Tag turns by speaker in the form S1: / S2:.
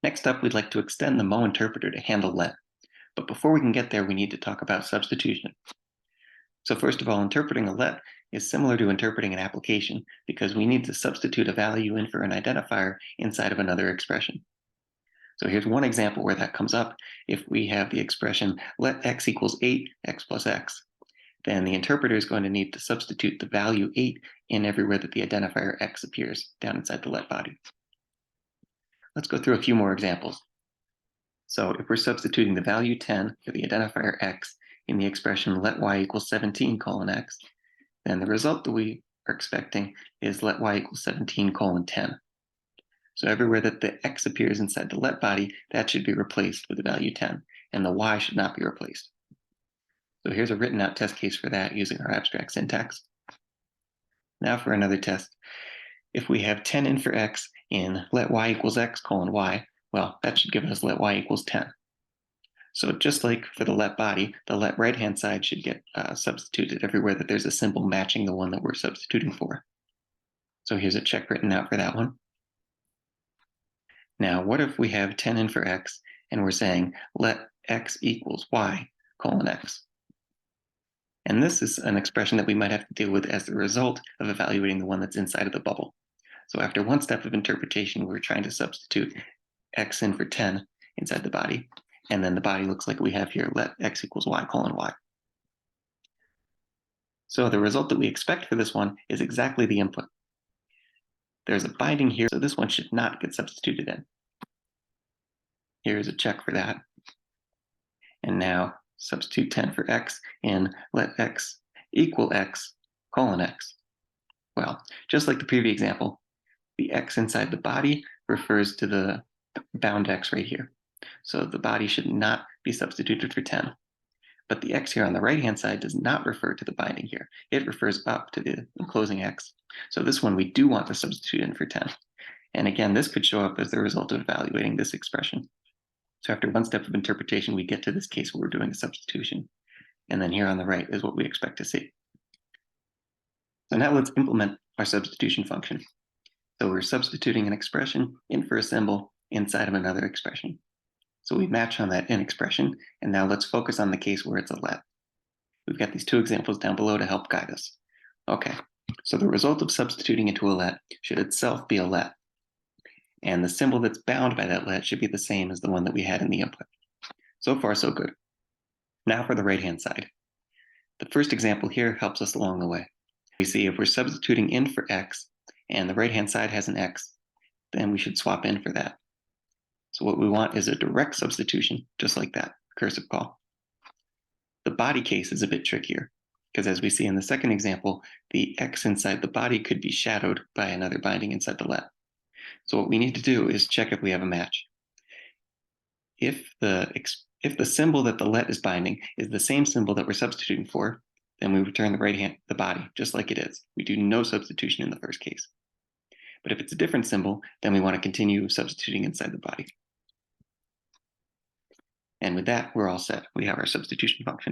S1: Next up, we'd like to extend the Mo interpreter to handle let. But before we can get there, we need to talk about substitution. So first of all, interpreting a let is similar to interpreting an application because we need to substitute a value in for an identifier inside of another expression. So here's one example where that comes up. If we have the expression let x equals 8, x plus x, then the interpreter is going to need to substitute the value 8 in everywhere that the identifier x appears down inside the let body. Let's go through a few more examples. So if we're substituting the value 10 for the identifier x in the expression let y equals 17 colon x, then the result that we are expecting is let y equals 17 colon 10. So everywhere that the x appears inside the let body, that should be replaced with the value 10, and the y should not be replaced. So here's a written out test case for that using our abstract syntax. Now for another test. If we have 10 in for x in let y equals x colon y, well, that should give us let y equals 10. So just like for the let body, the let right-hand side should get substituted everywhere that there's a symbol matching the one that we're substituting for. So here's a check written out for that one. Now, what if we have 10 in for x and we're saying let x equals y colon x? And this is an expression that we might have to deal with as the result of evaluating the one that's inside of the bubble. So after one step of interpretation, we're trying to substitute x in for 10 inside the body. And then the body looks like we have here, let x equals y colon y. So the result that we expect for this one is exactly the input. There's a binding here, so this one should not get substituted in. Here's a check for that. And now substitute 10 for x in let x equal x colon x. Well, just like the previous example, the x inside the body refers to the bound x right here. So the body should not be substituted for 10. But the x here on the right-hand side does not refer to the binding here. It refers up to the enclosing x. So this one we do want to substitute in for 10. And again, this could show up as the result of evaluating this expression. So after one step of interpretation, we get to this case where we're doing a substitution. And then here on the right is what we expect to see. So now let's implement our substitution function. So we're substituting an expression in for a symbol inside of another expression. So we match on that in expression, and now let's focus on the case where it's a let. We've got these two examples down below to help guide us. Okay, so the result of substituting into a let should itself be a let. And the symbol that's bound by that let should be the same as the one that we had in the input. So far, so good. Now for the right-hand side. The first example here helps us along the way. We see if we're substituting in for x, and the right-hand side has an x, then we should swap in for that. So what we want is a direct substitution, just like that, cursive call. The body case is a bit trickier, because as we see in the second example, the x inside the body could be shadowed by another binding inside the let. So what we need to do is check if we have a match. If the symbol that the let is binding is the same symbol that we're substituting for, then we return the body, just like it is. We do no substitution in the first case. But if it's a different symbol, then we want to continue substituting inside the body. And with that, we're all set. We have our substitution function.